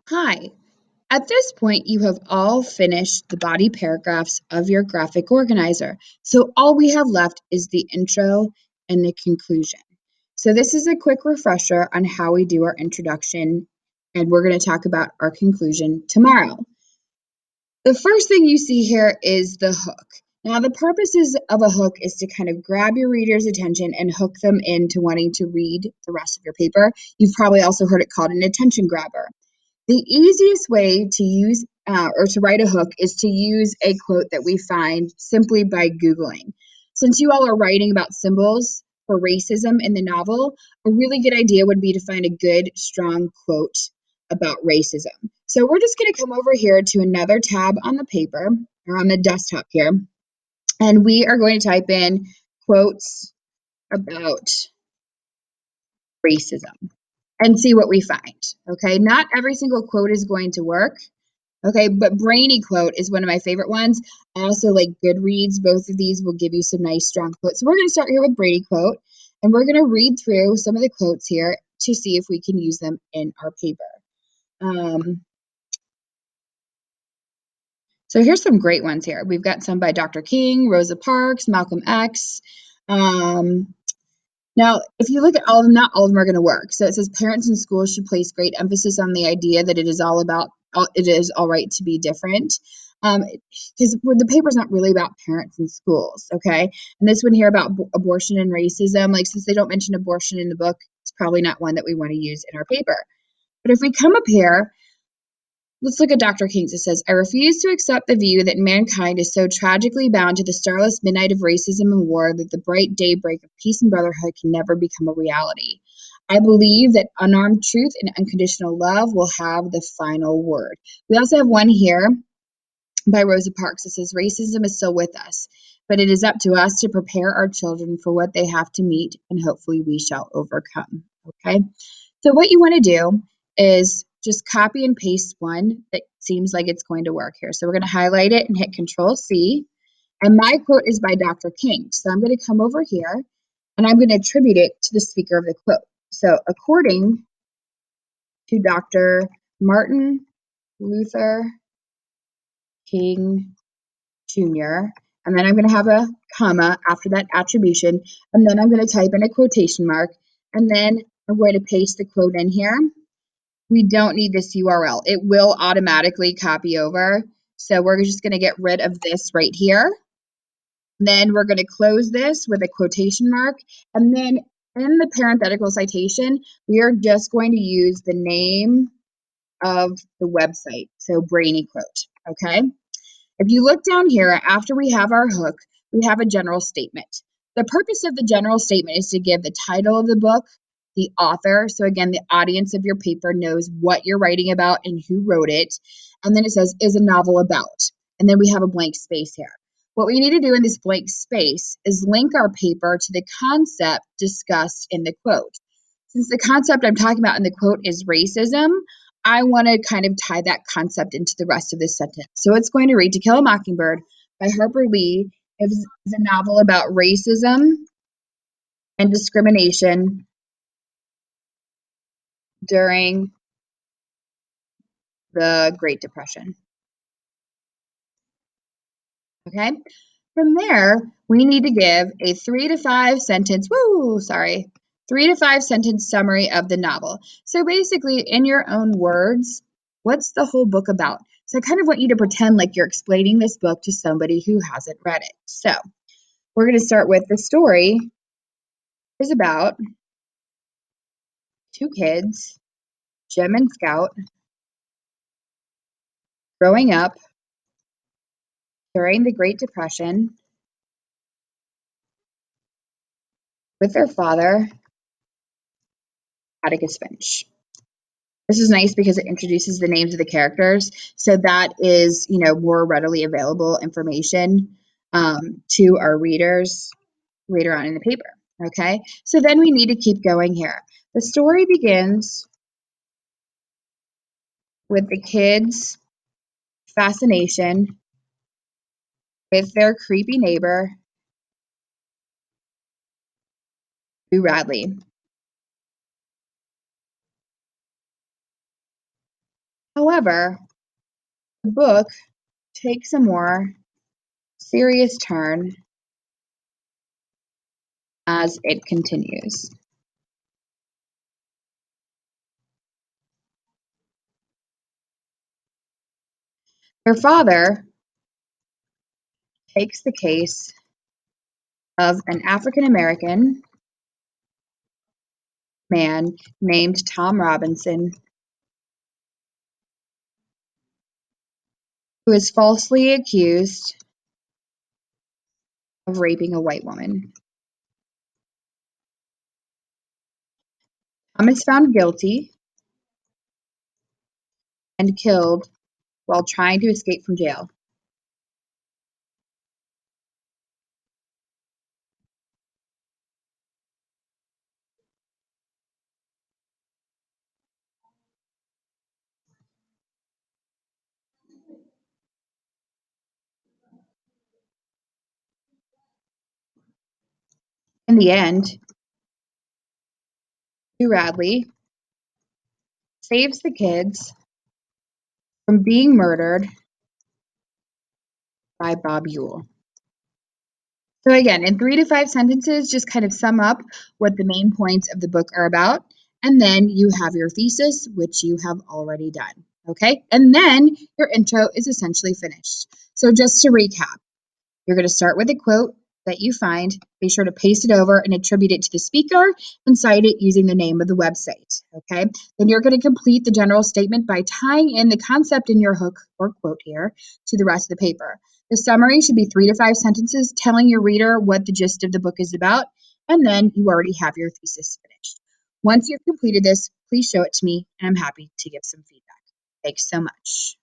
Hi. At this point, you have all finished the body paragraphs of your graphic organizer. So all we have left is the intro and the conclusion. So this is a quick refresher on how we do our introduction, and we're going to talk about our conclusion tomorrow. The first thing you see here is the hook. Now, the purposes of a hook is to kind of grab your reader's attention and hook them into wanting to read the rest of your paper. You've probably also heard it called an attention grabber. The easiest way to use or to write a hook is to use a quote that we find simply by Googling. Since you all are writing about symbols for racism in the novel, a really good idea would be to find a good, strong quote about racism. So we're just going to come over here to another tab on the paper or on the desktop here, and we are going to type in quotes about racism and see what we find. Okay, not every single quote is going to work. Okay, but Brainy Quote is one of my favorite ones. Also, like Goodreads, both of these will give you some nice strong quotes. So we're going to start here with Brainy Quote, and we're going to read through some of the quotes here to see if we can use them in our paper. So here's some great ones here. We've got some by Dr. King, Rosa Parks, Malcolm X. Now, if you look at all of them, not all of them are going to work. So it says parents and schools should place great emphasis on the idea that it is all right to be different. Because the paper's not really about parents and schools, okay? And this one here about abortion and racism, like since they don't mention abortion in the book, it's probably not one that we want to use in our paper. But if we come up here, let's look at Dr. King's. It says, I refuse to accept the view that mankind is so tragically bound to the starless midnight of racism and war that the bright daybreak of peace and brotherhood can never become a reality. I believe that unarmed truth and unconditional love will have the final word. We also have one here by Rosa Parks. It says, racism is still with us, but it is up to us to prepare our children for what they have to meet, and hopefully we shall overcome. Okay? So what you want to do is just copy and paste one that seems like it's going to work here. So we're going to highlight it and hit Control C. And my quote is by Dr. King. So I'm going to come over here and I'm going to attribute it to the speaker of the quote. So according to Dr. Martin Luther King Jr., and then I'm going to have a comma after that attribution, and then I'm going to type in a quotation mark, and then I'm going to paste the quote in here. We don't need this URL. It will automatically copy over. So we're just going to get rid of this right here. Then we're going to close this with a quotation mark. And then in the parenthetical citation, we are just going to use the name of the website. So Brainy Quote, okay? If you look down here, after we have our hook, we have a general statement. The purpose of the general statement is to give the title of the book, the author. So again, the audience of your paper knows what you're writing about and who wrote it. And then it says, is a novel about? And then we have a blank space here. What we need to do in this blank space is link our paper to the concept discussed in the quote. Since the concept I'm talking about in the quote is racism, I want to kind of tie that concept into the rest of this sentence. So it's going to read To Kill a Mockingbird by Harper Lee is a novel about racism and discrimination during the Great Depression. Okay? From there, we need to give a 3 to 5 sentence, 3 to 5 sentence summary of the novel. So basically, in your own words, what's the whole book about? So I kind of want you to pretend like you're explaining this book to somebody who hasn't read it. So we're going to start with the story is about 2 kids, Jim and Scout, growing up during the Great Depression with their father, Atticus Finch. This is nice because it introduces the names of the characters. So that is, more readily available information to our readers later on in the paper. Okay, so then we need to keep going here. The story begins with the kids' fascination with their creepy neighbor, Boo Radley. However, the book takes a more serious turn as it continues. Her father takes the case of an African American man named Tom Robinson who is falsely accused of raping a white woman. Tom is found guilty and killed while trying to escape from jail. In the end, Sue Radley saves the kids from being murdered by Bob Ewell. So again, in 3 to 5 sentences, just kind of sum up what the main points of the book are about, and then you have your thesis, which you have already done, okay? And then your intro is essentially finished. So just to recap, you're going to start with a quote that you find. Be sure to paste it over and attribute it to the speaker and cite it using the name of the website, okay? Then you're going to complete the general statement by tying in the concept in your hook or quote here to the rest of the paper. The summary should be 3 to 5 sentences telling your reader what the gist of the book is about, and then you already have your thesis finished. Once you've completed this, please show it to me, and I'm happy to give some feedback. Thanks so much.